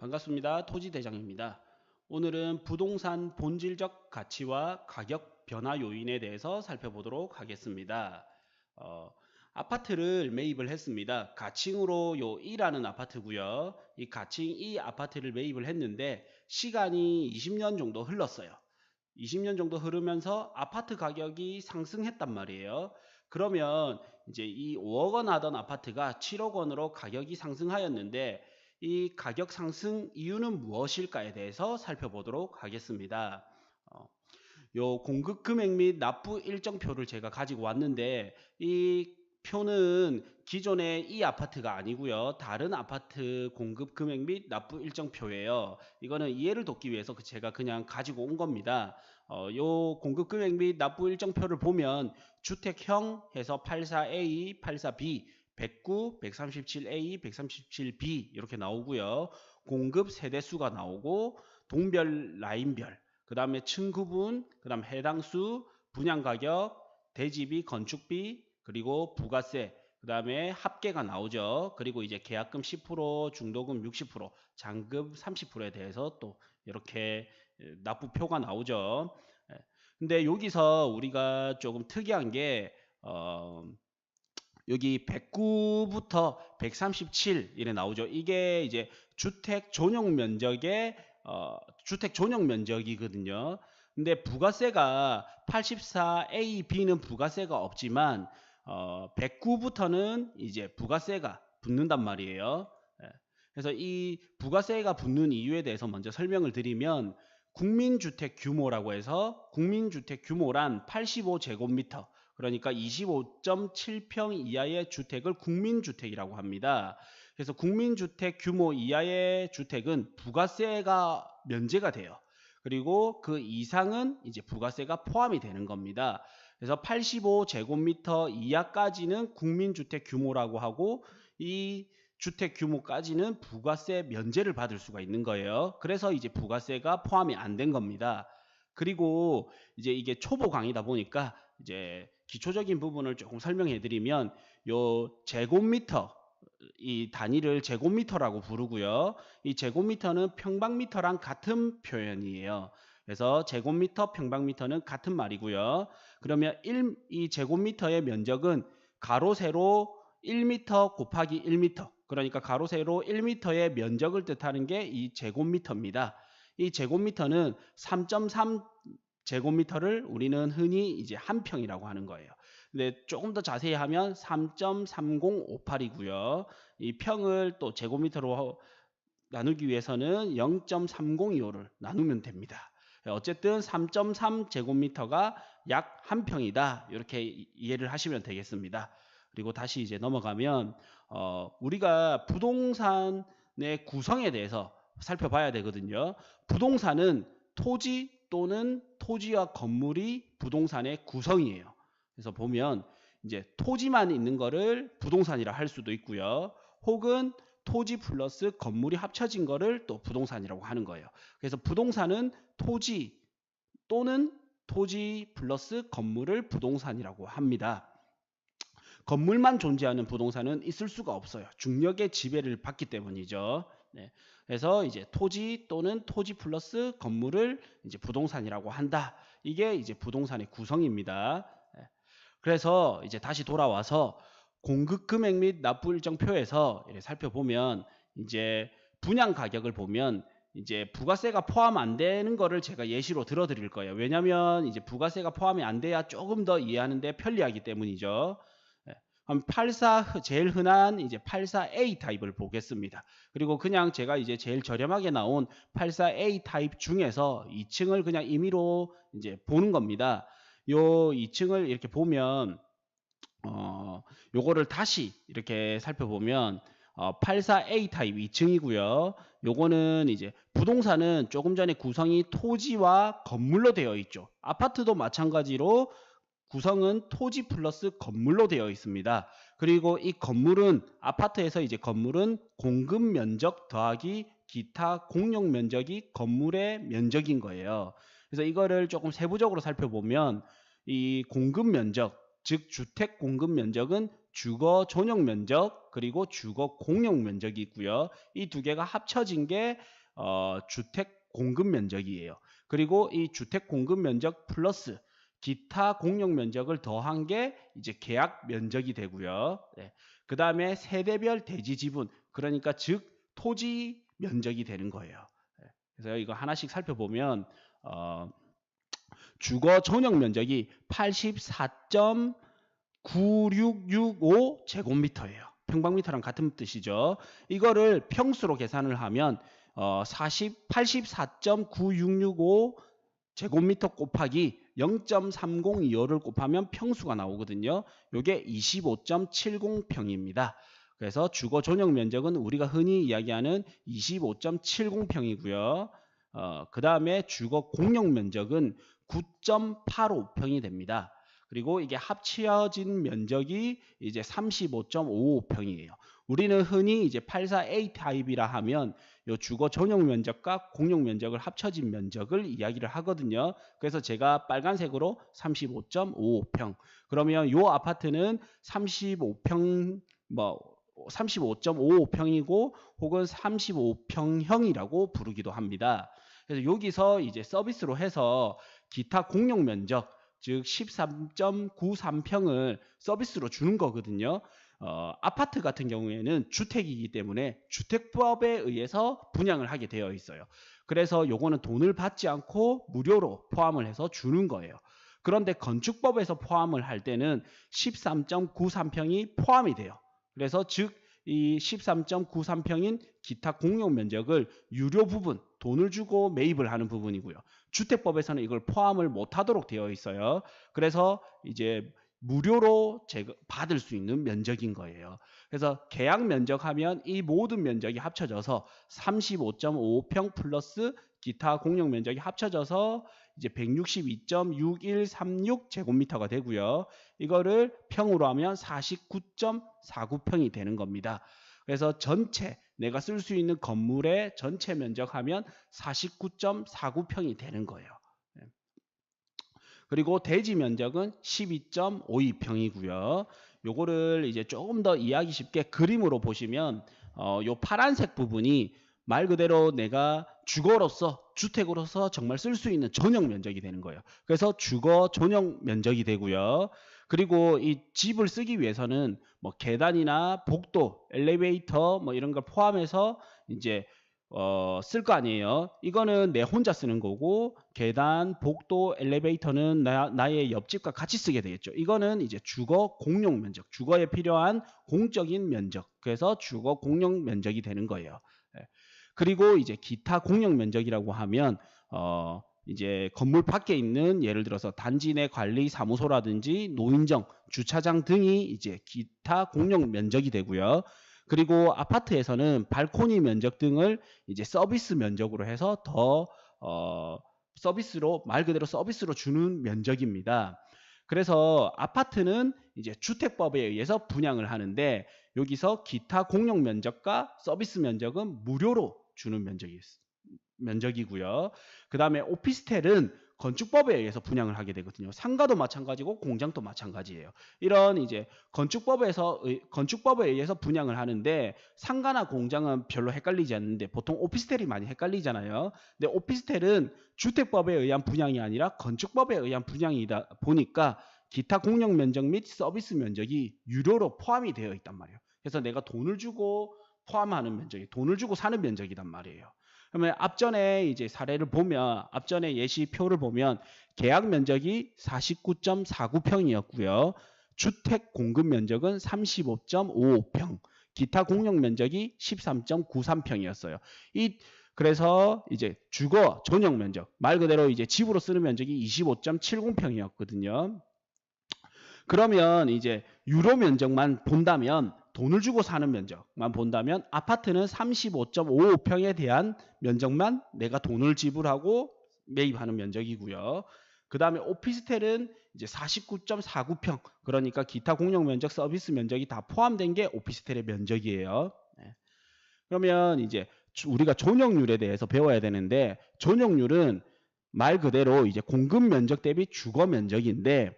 반갑습니다. 토지대장입니다. 오늘은 부동산 본질적 가치와 가격 변화 요인에 대해서 살펴보도록 하겠습니다. 어, 아파트를 매입을 했습니다. 가칭으로 요 2라는 아파트고요. 이 가칭 2 아파트를 매입을 했는데 시간이 20년 정도 흘렀어요. 20년 정도 흐르면서 아파트 가격이 상승했단 말이에요. 그러면 이제 이 5억 원 하던 아파트가 7억 원으로 가격이 상승하였는데 이 가격 상승 이유는 무엇일까에 대해서 살펴보도록 하겠습니다. 어, 요 공급 금액 및 납부 일정표를 제가 가지고 왔는데 이 표는 기존의 이 아파트가 아니고요. 다른 아파트 공급 금액 및 납부 일정표예요. 이거는 이해를 돕기 위해서 제가 그냥 가지고 온 겁니다. 요 공급 금액 및 납부 일정표를 보면 주택형 해서 84A, 84B, 109, 137A, 137B 이렇게 나오고요. 공급 세대수가 나오고 동별 라인별 그 다음에 층구분, 그 다음 해당수, 분양가격, 대지비, 건축비, 그리고 부가세, 그 다음에 합계가 나오죠. 그리고 이제 계약금 10%, 중도금 60%, 잔금 30%에 대해서 또 이렇게 납부표가 나오죠. 근데 여기서 우리가 조금 특이한 게 여기 109부터 137 이래 나오죠. 이게 이제 주택 전용 면적의 주택 전용 면적이거든요. 근데 부가세가 84A, B는 부가세가 없지만 109부터는 이제 부가세가 붙는단 말이에요. 예. 그래서 이 부가세가 붙는 이유에 대해서 먼저 설명을 드리면 국민주택 규모라고 해서 국민주택 규모란 85제곱미터 그러니까 25.7평 이하의 주택을 국민주택이라고 합니다. 그래서 국민주택 규모 이하의 주택은 부가세가 면제가 돼요. 그리고 그 이상은 이제 부가세가 포함이 되는 겁니다. 그래서 85제곱미터 이하까지는 국민주택 규모라고 하고 이 주택 규모까지는 부가세 면제를 받을 수가 있는 거예요. 그래서 이제 부가세가 포함이 안 된 겁니다. 그리고 이제 이게 초보 강의다 보니까 이제 기초적인 부분을 조금 설명해 드리면 요 제곱미터 이 단위를 제곱미터라고 부르고요. 이 제곱미터는 평방미터랑 같은 표현이에요. 그래서 제곱미터, 평방미터는 같은 말이고요. 그러면 이 제곱미터의 면적은 가로 세로 1m 곱하기 1m 그러니까 가로 세로 1m의 면적을 뜻하는 게 이 제곱미터입니다. 이 제곱미터는 3.3 제곱미터를 우리는 흔히 이제 한 평이라고 하는 거예요. 근데 조금 더 자세히 하면 3.3058이고요. 이 평을 또 제곱미터로 나누기 위해서는 0.302호를 나누면 됩니다. 어쨌든 3.3 제곱미터가 약 한 평이다. 이렇게 이해를 하시면 되겠습니다. 그리고 다시 이제 넘어가면 우리가 부동산의 구성에 대해서 살펴봐야 되거든요. 부동산은 토지 또는 토지와 건물이 부동산의 구성이에요. 그래서 보면 이제 토지만 있는 거를 부동산이라 할 수도 있고요. 혹은 토지 플러스 건물이 합쳐진 거를 또 부동산이라고 하는 거예요. 그래서 부동산은 토지 또는 토지 플러스 건물을 부동산이라고 합니다. 건물만 존재하는 부동산은 있을 수가 없어요. 중력의 지배를 받기 때문이죠. 네. 그래서 이제 토지 또는 토지 플러스 건물을 이제 부동산이라고 한다. 이게 이제 부동산의 구성입니다. 네. 그래서 이제 다시 돌아와서 공급 금액 및 납부 일정표에서 살펴보면 이제 분양 가격을 보면 이제 부가세가 포함 안 되는 거를 제가 예시로 들어 드릴 거예요. 왜냐면 이제 부가세가 포함이 안 돼야 조금 더 이해하는데 편리하기 때문이죠. 그럼 84 제일 흔한 이제 84A 타입을 보겠습니다. 그리고 그냥 제가 이제 제일 저렴하게 나온 84A 타입 중에서 2층을 그냥 임의로 이제 보는 겁니다. 요 2층을 이렇게 보면 요거를 다시 이렇게 살펴보면 84A 타입 2층이고요. 요거는 이제 부동산은 조금 전에 구성이 토지와 건물로 되어 있죠. 아파트도 마찬가지로 구성은 토지 플러스 건물로 되어 있습니다. 그리고 이 건물은 아파트에서 이제 건물은 공급 면적 더하기 기타 공용 면적이 건물의 면적인 거예요. 그래서 이거를 조금 세부적으로 살펴보면 이 공급 면적 즉 주택 공급 면적은 주거 전용 면적 그리고 주거 공용 면적이 있고요. 이 두 개가 합쳐진 게 주택 공급 면적이에요. 그리고 이 주택 공급 면적 플러스 기타 공용 면적을 더한 게 이제 계약 면적이 되고요. 네. 그 다음에 세대별 대지 지분, 그러니까 즉 토지 면적이 되는 거예요. 네. 그래서 이거 하나씩 살펴보면 주거 전용 면적이 84.9665 제곱미터예요. 평방미터랑 같은 뜻이죠. 이거를 평수로 계산을 하면 84.9665 제곱미터 곱하기 0.3025를 곱하면 평수가 나오거든요. 이게 25.70평입니다. 그래서 주거 전용 면적은 우리가 흔히 이야기하는 25.70평이고요. 그 다음에 주거 공용 면적은 9.85평이 됩니다. 그리고 이게 합쳐진 면적이 이제 35.55평이에요. 우리는 흔히 이제 84A 타입이라 하면 요 주거 전용 면적과 공용 면적을 합쳐진 면적을 이야기를 하거든요. 그래서 제가 빨간색으로 35.55평. 그러면 요 아파트는 35.55평이고 혹은 35평형이라고 부르기도 합니다. 그래서 여기서 이제 서비스로 해서 기타 공용 면적 즉 13.93평을 서비스로 주는 거거든요. 아파트 같은 경우에는 주택이기 때문에 주택법에 의해서 분양을 하게 되어 있어요. 그래서 요거는 돈을 받지 않고 무료로 포함을 해서 주는 거예요. 그런데 건축법에서 포함을 할 때는 13.93평이 포함이 돼요. 그래서 즉 이 13.93평인 기타 공용 면적을 유료 부분, 돈을 주고 매입을 하는 부분이고요. 주택법에서는 이걸 포함을 못하도록 되어 있어요. 그래서 이제 무료로 받을 수 있는 면적인 거예요. 그래서 계약 면적하면 이 모든 면적이 합쳐져서 35.55평 플러스 기타 공용 면적이 합쳐져서 이제 162.6136 제곱미터가 되고요. 이거를 평으로 하면 49.49평이 되는 겁니다. 그래서 전체 내가 쓸 수 있는 건물의 전체 면적하면 49.49평이 되는 거예요. 그리고 대지 면적은 12.52평이고요. 요거를 이제 조금 더 이해하기 쉽게 그림으로 보시면 요 파란색 부분이 말 그대로 내가 주거로서 주택으로서 정말 쓸 수 있는 전용 면적이 되는 거예요. 그래서 주거 전용 면적이 되고요. 그리고 이 집을 쓰기 위해서는 뭐 계단이나 복도, 엘리베이터 뭐 이런 걸 포함해서 이제 쓸 거 아니에요. 이거는 내 혼자 쓰는 거고 계단, 복도, 엘리베이터는 나의 옆집과 같이 쓰게 되겠죠. 이거는 이제 주거 공용 면적, 주거에 필요한 공적인 면적. 그래서 주거 공용 면적이 되는 거예요. 그리고 이제 기타 공용 면적이라고 하면 이제 건물 밖에 있는 예를 들어서 단지 내 관리 사무소라든지 노인정, 주차장 등이 이제 기타 공용 면적이 되고요. 그리고 아파트에서는 발코니 면적 등을 이제 서비스 면적으로 해서 더 서비스로 말 그대로 서비스로 주는 면적입니다. 그래서 아파트는 이제 주택법에 의해서 분양을 하는데 여기서 기타 공용 면적과 서비스 면적은 무료로 주는 면적이고요. 그 다음에 오피스텔은 건축법에 의해서 분양을 하게 되거든요. 상가도 마찬가지고 공장도 마찬가지예요. 이런 이제 건축법에 의해서 분양을 하는데 상가나 공장은 별로 헷갈리지 않는데 보통 오피스텔이 많이 헷갈리잖아요. 근데 오피스텔은 주택법에 의한 분양이 아니라 건축법에 의한 분양이다 보니까 기타 공용 면적 및 서비스 면적이 유료로 포함이 되어 있단 말이에요. 그래서 내가 돈을 주고 포함하는 면적이 돈을 주고 사는 면적이란 말이에요. 그러면 앞전에 이제 사례를 보면 앞전에 예시표를 보면 계약 면적이 49.49평이었고요. 주택 공급 면적은 35.55평, 기타 공용 면적이 13.93평이었어요. 그래서 이제 주거 전용 면적, 말 그대로 이제 집으로 쓰는 면적이 25.70평이었거든요. 그러면 이제 유료 면적만 본다면 돈을 주고 사는 면적만 본다면 아파트는 35.55평에 대한 면적만 내가 돈을 지불하고 매입하는 면적이고요. 그 다음에 오피스텔은 이제 49.49평 그러니까 기타 공용 면적, 서비스 면적이 다 포함된 게 오피스텔의 면적이에요. 그러면 이제 우리가 존용률에 대해서 배워야 되는데 존용률은 말 그대로 이제 공급 면적 대비 주거 면적인데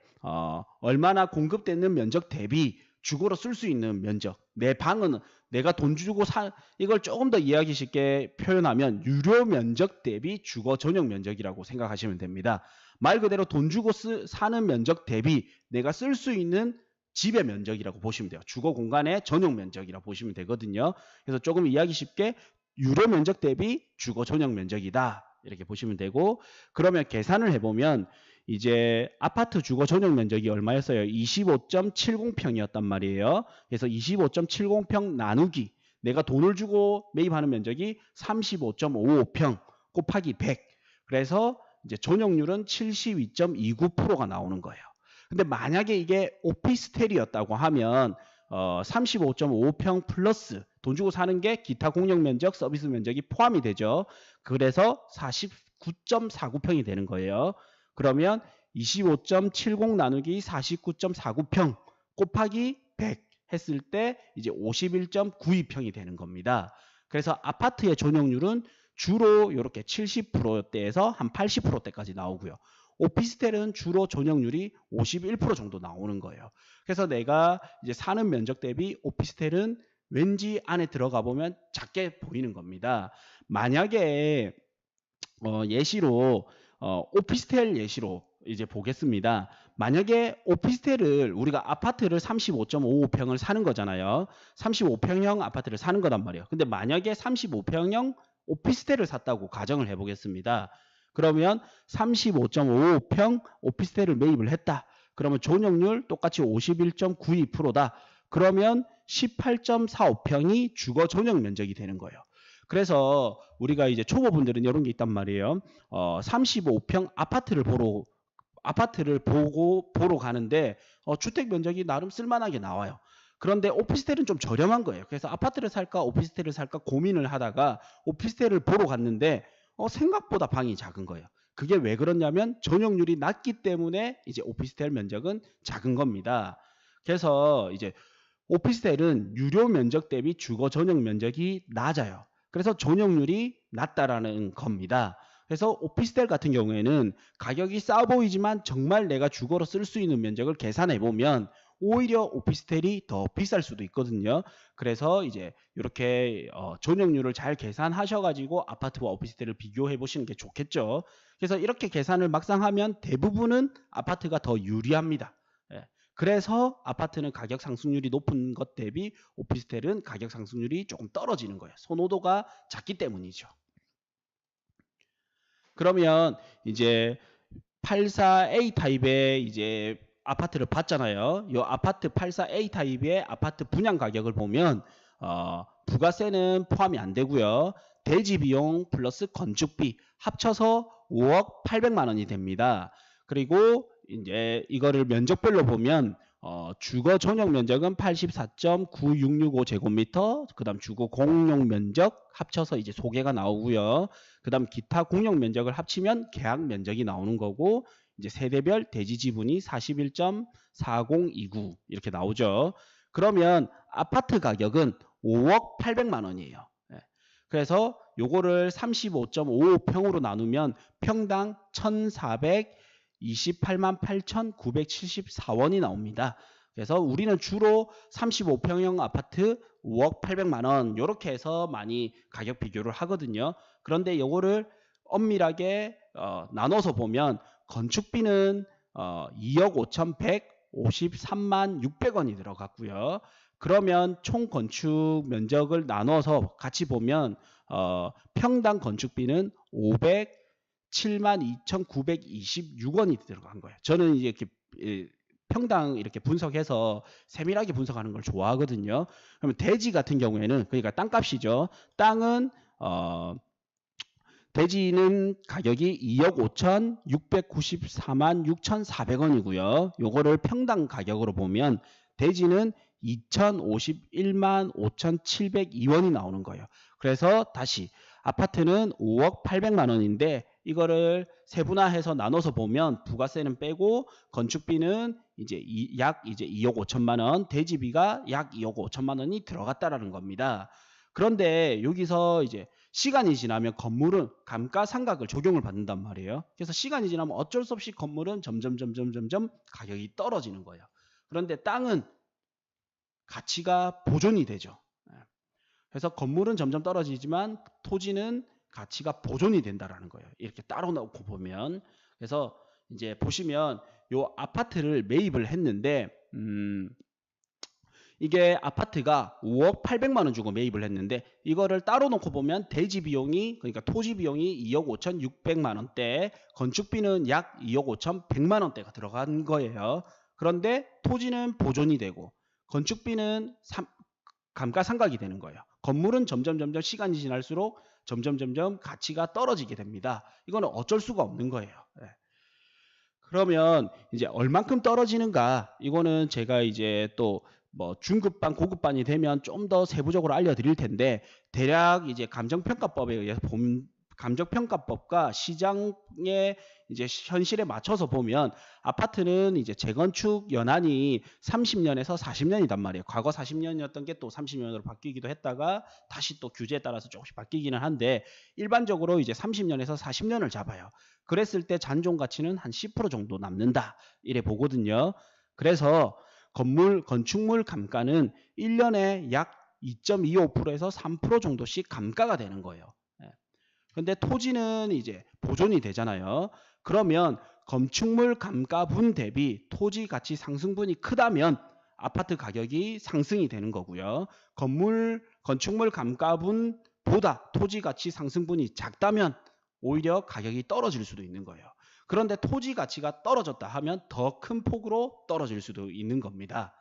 얼마나 공급되는 면적 대비 주거로 쓸 수 있는 면적. 내 방은 내가 돈 주고 이걸 조금 더 이해하기 쉽게 표현하면 유료 면적 대비 주거 전용 면적이라고 생각하시면 됩니다. 말 그대로 돈 주고 사는 면적 대비 내가 쓸 수 있는 집의 면적이라고 보시면 돼요. 주거 공간의 전용 면적이라고 보시면 되거든요. 그래서 조금 이해하기 쉽게 유료 면적 대비 주거 전용 면적이다. 이렇게 보시면 되고, 그러면 계산을 해보면 이제 아파트 주거 전용 면적이 얼마였어요? 25.70평이었단 말이에요. 그래서 25.70평 나누기 내가 돈을 주고 매입하는 면적이 35.55평 곱하기 100. 그래서 이제 전용률은 72.29%가 나오는 거예요. 근데 만약에 이게 오피스텔이었다고 하면 35.55평 플러스 돈 주고 사는 게 기타 공용 면적, 서비스 면적이 포함이 되죠. 그래서 49.49평이 되는 거예요. 그러면 25.70 나누기 49.49평 곱하기 100 했을 때 이제 51.92평이 되는 겁니다. 그래서 아파트의 전용률은 주로 이렇게 70%대에서 한 80%대까지 나오고요. 오피스텔은 주로 전용률이 51% 정도 나오는 거예요. 그래서 내가 이제 사는 면적 대비 오피스텔은 왠지 안에 들어가 보면 작게 보이는 겁니다. 만약에 예시로 오피스텔 예시로 이제 보겠습니다. 만약에 오피스텔을 우리가 아파트를 35.55평을 사는 거잖아요. 35평형 아파트를 사는 거란 말이에요. 근데 만약에 35평형 오피스텔을 샀다고 가정을 해보겠습니다. 그러면 35.55평 오피스텔을 매입을 했다. 그러면 전용률 똑같이 51.92%다. 그러면 18.45평이 주거 전용 면적이 되는 거예요. 그래서 우리가 이제 초보분들은 이런 게 있단 말이에요. 35평 아파트를 보러 가는데 주택 면적이 나름 쓸만하게 나와요. 그런데 오피스텔은 좀 저렴한 거예요. 그래서 아파트를 살까 오피스텔을 살까 고민을 하다가 오피스텔을 보러 갔는데 생각보다 방이 작은 거예요. 그게 왜 그러냐면 전용률이 낮기 때문에 이제 오피스텔 면적은 작은 겁니다. 그래서 이제 오피스텔은 유료 면적 대비 주거 전용 면적이 낮아요. 그래서 전용률이 낮다라는 겁니다. 그래서 오피스텔 같은 경우에는 가격이 싸 보이지만 정말 내가 주거로 쓸 수 있는 면적을 계산해 보면 오히려 오피스텔이 더 비쌀 수도 있거든요. 그래서 이제 이렇게 전용률을 잘 계산하셔가지고 아파트와 오피스텔을 비교해 보시는 게 좋겠죠. 그래서 이렇게 계산을 막상 하면 대부분은 아파트가 더 유리합니다. 그래서 아파트는 가격 상승률이 높은 것 대비 오피스텔은 가격 상승률이 조금 떨어지는 거예요. 선호도가 작기 때문이죠. 그러면 이제 84A 타입의 이제 아파트를 봤잖아요. 이 아파트 84A 타입의 아파트 분양 가격을 보면 부가세는 포함이 안 되고요. 대지 비용 플러스 건축비 합쳐서 5억 800만 원이 됩니다. 그리고 이제 이거를 면적별로 보면 주거 전용 면적은 84.9665 제곱미터, 그다음 주거 공용 면적 합쳐서 이제 소개가 나오고요. 그다음 기타 공용 면적을 합치면 계약 면적이 나오는 거고, 이제 세대별 대지 지분이 41.4029 이렇게 나오죠. 그러면 아파트 가격은 5억 800만 원이에요. 그래서 요거를 35.55평으로 나누면 평당 1,428만 8,974원이 나옵니다. 그래서 우리는 주로 35평형 아파트 5억 800만 원 이렇게 해서 많이 가격 비교를 하거든요. 그런데 요거를 엄밀하게 나눠서 보면 건축비는 2억 5,153만 600원이 들어갔고요. 그러면 총 건축 면적을 나눠서 같이 보면 평당 건축비는 507만 2,926원이 들어간 거예요. 저는 이제 이렇게 평당 이렇게 분석해서 세밀하게 분석하는 걸 좋아하거든요. 그러면 대지 같은 경우에는 그러니까 땅값이죠. 땅은 대지는 가격이 2억 5,694만 6,400원이고요. 요거를 평당 가격으로 보면 대지는 2,051만 5,702원이 나오는 거예요. 그래서 다시 아파트는 5억 800만 원인데 이거를 세분화해서 나눠서 보면 부가세는 빼고 건축비는 이제 약 2억 5천만 원, 대지비가 약 2억 5천만 원이 들어갔다라는 겁니다. 그런데 여기서 이제 시간이 지나면 건물은 감가상각을 적용을 받는단 말이에요. 그래서 시간이 지나면 어쩔 수 없이 건물은 점점 가격이 떨어지는 거예요. 그런데 땅은 가치가 보존이 되죠. 그래서 건물은 점점 떨어지지만 토지는 가치가 보존이 된다라는 거예요. 이렇게 따로 놓고 보면. 그래서 이제 보시면 요 아파트를 매입을 했는데 이게 아파트가 5억 800만 원 주고 매입을 했는데 이거를 따로 놓고 보면 대지 비용이 그러니까 토지 비용이 2억 5천 6백만 원대, 건축비는 약 2억 5천 100만 원대가 들어간 거예요. 그런데 토지는 보존이 되고 건축비는 감가상각이 되는 거예요. 건물은 점점 시간이 지날수록 점점 가치가 떨어지게 됩니다. 이거는 어쩔 수가 없는 거예요. 그러면 이제 얼만큼 떨어지는가? 이거는 제가 이제 또 뭐 중급반, 고급반이 되면 좀 더 세부적으로 알려드릴 텐데 대략 이제 감정평가법에 의해서 감정평가법과 시장의 이제 현실에 맞춰서 보면 아파트는 이제 재건축 연한이 30년에서 40년이단 말이에요. 과거 40년이었던 게 또 30년으로 바뀌기도 했다가 다시 또 규제에 따라서 조금씩 바뀌기는 한데 일반적으로 이제 30년에서 40년을 잡아요. 그랬을 때 잔존 가치는 한 10% 정도 남는다. 이래 보거든요. 그래서 건축물 감가는 1년에 약 2.25%에서 3% 정도씩 감가가 되는 거예요. 근데 토지는 이제 보존이 되잖아요. 그러면 건축물 감가분 대비 토지 가치 상승분이 크다면 아파트 가격이 상승이 되는 거고요. 건축물 감가분보다 토지 가치 상승분이 작다면 오히려 가격이 떨어질 수도 있는 거예요. 그런데 토지 가치가 떨어졌다 하면 더 큰 폭으로 떨어질 수도 있는 겁니다.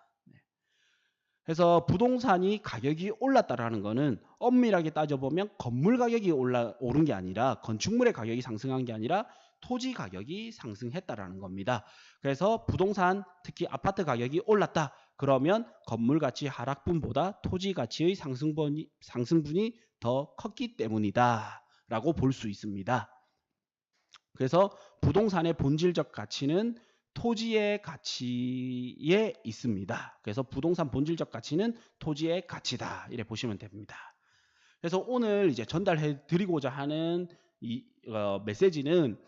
그래서 부동산이 가격이 올랐다라는 거는 엄밀하게 따져보면 건물 가격이 오른 게 아니라 건축물의 가격이 상승한 게 아니라 토지 가격이 상승했다라는 겁니다. 그래서 부동산 특히 아파트 가격이 올랐다. 그러면 건물 가치 하락분보다 토지 가치의 상승분이 더 컸기 때문이다 라고 볼 수 있습니다. 그래서 부동산의 본질적 가치는 토지의 가치에 있습니다. 그래서 부동산 본질적 가치는 토지의 가치다. 이래 보시면 됩니다. 그래서 오늘 이제 전달해 드리고자 하는 이 메시지는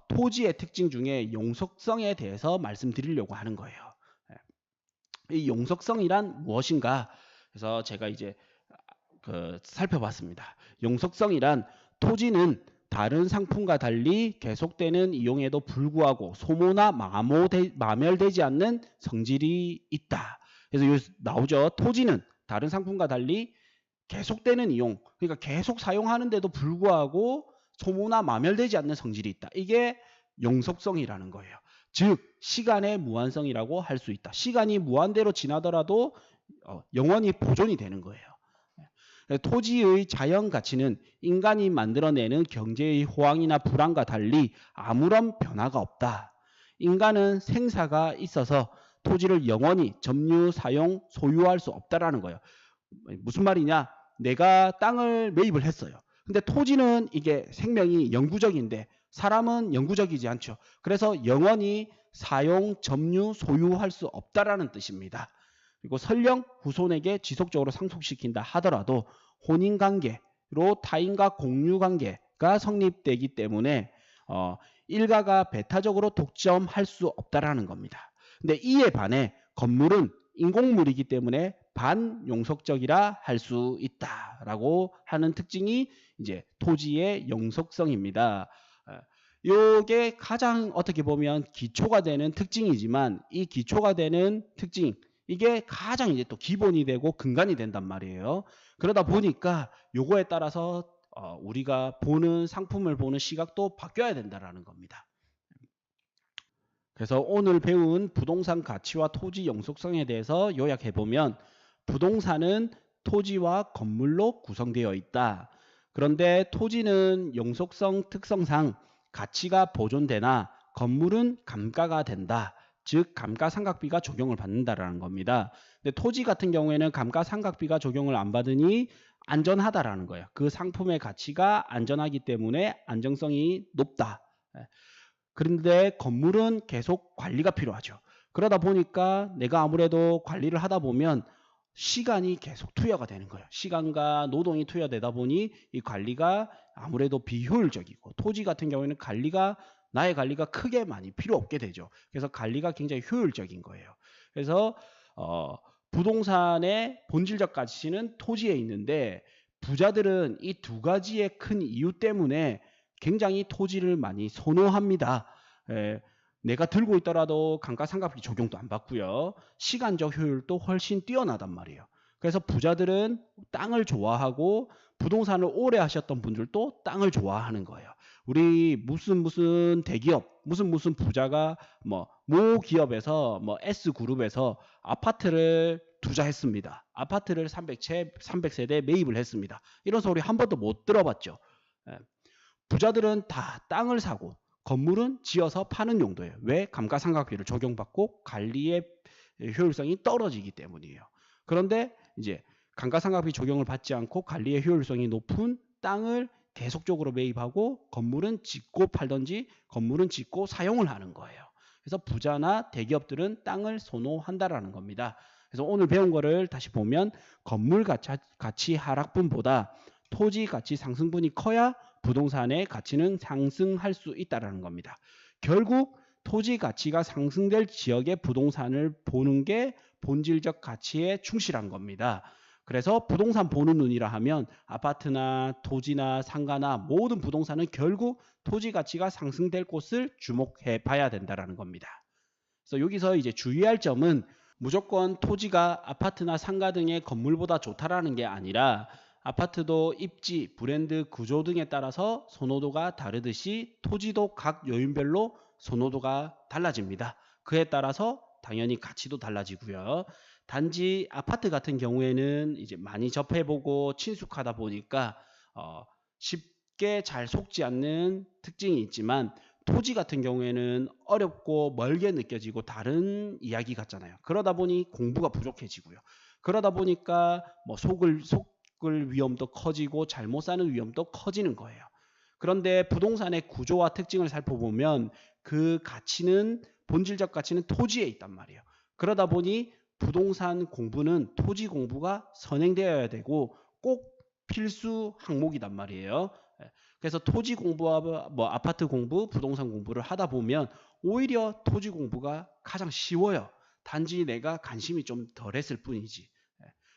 토지의 특징 중에 용속성에 대해서 말씀드리려고 하는 거예요. 이 용속성이란 무엇인가? 그래서 제가 이제 살펴봤습니다. 용속성이란 토지는 다른 상품과 달리 계속되는 이용에도 불구하고 소모나 마멸되지 않는 성질이 있다. 그래서 여기 나오죠. 토지는 다른 상품과 달리 계속되는 이용, 그러니까 계속 사용하는데도 불구하고 소모나 마멸되지 않는 성질이 있다. 이게 용속성이라는 거예요. 즉 시간의 무한성이라고 할 수 있다. 시간이 무한대로 지나더라도 영원히 보존이 되는 거예요. 토지의 자연 가치는 인간이 만들어내는 경제의 호황이나 불황과 달리 아무런 변화가 없다. 인간은 생사가 있어서 토지를 영원히 점유, 사용, 소유할 수 없다라는 거예요. 무슨 말이냐? 내가 땅을 매입을 했어요. 근데 토지는 이게 생명이 영구적인데 사람은 영구적이지 않죠. 그래서 영원히 사용, 점유, 소유할 수 없다라는 뜻입니다. 그리고 설령 후손에게 지속적으로 상속시킨다 하더라도 혼인관계로 타인과 공유관계가 성립되기 때문에 일가가 배타적으로 독점할 수 없다라는 겁니다. 근데 이에 반해 건물은 인공물이기 때문에 반용속적이라 할 수 있다라고 하는 특징이 이제 토지의 용속성입니다. 이게 가장 어떻게 보면 기초가 되는 특징이지만 이 기초가 되는 특징 이게 가장 이제 또 기본이 되고 근간이 된단 말이에요. 그러다 보니까 요거에 따라서 우리가 보는 상품을 보는 시각도 바뀌어야 된다라는 겁니다. 그래서 오늘 배운 부동산 가치와 토지 용속성에 대해서 요약해보면 부동산은 토지와 건물로 구성되어 있다. 그런데 토지는 용속성 특성상 가치가 보존되나 건물은 감가가 된다. 즉 감가상각비가 적용을 받는다라는 겁니다. 근데 토지 같은 경우에는 감가상각비가 적용을 안 받으니 안전하다라는 거예요. 그 상품의 가치가 안전하기 때문에 안정성이 높다. 그런데 건물은 계속 관리가 필요하죠. 그러다 보니까 내가 아무래도 관리를 하다 보면 시간이 계속 투여가 되는 거예요. 시간과 노동이 투여되다 보니 이 관리가 아무래도 비효율적이고 토지 같은 경우에는 나의 관리가 크게 많이 필요 없게 되죠. 그래서 관리가 굉장히 효율적인 거예요. 그래서 부동산의 본질적 가치는 토지에 있는데 부자들은 이 두 가지의 큰 이유 때문에 굉장히 토지를 많이 선호합니다. 내가 들고 있더라도 감가상각비 적용도 안 받고요. 시간적 효율도 훨씬 뛰어나단 말이에요. 그래서 부자들은 땅을 좋아하고 부동산을 오래 하셨던 분들도 땅을 좋아하는 거예요. 우리 무슨 대기업, 무슨 부자가 모 기업에서 S그룹에서 아파트를 투자했습니다. 아파트를 300세대 매입을 했습니다. 이런 소리 한 번도 못 들어봤죠. 부자들은 다 땅을 사고 건물은 지어서 파는 용도예요. 왜? 감가상각비를 적용받고 관리의 효율성이 떨어지기 때문이에요. 그런데 이제 감가상각비 적용을 받지 않고 관리의 효율성이 높은 땅을 계속적으로 매입하고 건물은 짓고 팔든지 건물은 짓고 사용을 하는 거예요. 그래서 부자나 대기업들은 땅을 선호한다라는 겁니다. 그래서 오늘 배운 거를 다시 보면 건물 가치 하락분보다 토지 가치 상승분이 커야 부동산의 가치는 상승할 수 있다는 겁니다. 결국 토지 가치가 상승될 지역의 부동산을 보는 게 본질적 가치에 충실한 겁니다. 그래서 부동산 보는 눈이라 하면 아파트나 토지나 상가나 모든 부동산은 결국 토지 가치가 상승될 곳을 주목해 봐야 된다는 겁니다. 그래서 여기서 이제 주의할 점은 무조건 토지가 아파트나 상가 등의 건물보다 좋다라는 게 아니라 아파트도 입지, 브랜드, 구조 등에 따라서 선호도가 다르듯이 토지도 각 요인별로 선호도가 달라집니다. 그에 따라서 당연히 가치도 달라지고요. 단지 아파트 같은 경우에는 이제 많이 접해보고 친숙하다 보니까 쉽게 잘 속지 않는 특징이 있지만 토지 같은 경우에는 어렵고 멀게 느껴지고 다른 이야기 같잖아요. 그러다 보니 공부가 부족해지고요. 그러다 보니까 속을 위험도 커지고 잘못 사는 위험도 커지는 거예요. 그런데 부동산의 구조와 특징을 살펴보면 그 가치는 본질적 가치는 토지에 있단 말이에요. 그러다 보니 부동산 공부는 토지 공부가 선행되어야 되고 꼭 필수 항목이단 말이에요. 그래서 토지 공부와 아파트 공부, 부동산 공부를 하다 보면 오히려 토지 공부가 가장 쉬워요. 단지 내가 관심이 좀 덜했을 뿐이지.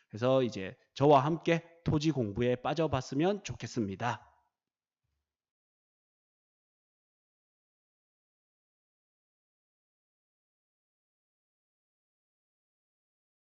그래서 이제 저와 함께 토지 공부에 빠져봤으면 좋겠습니다.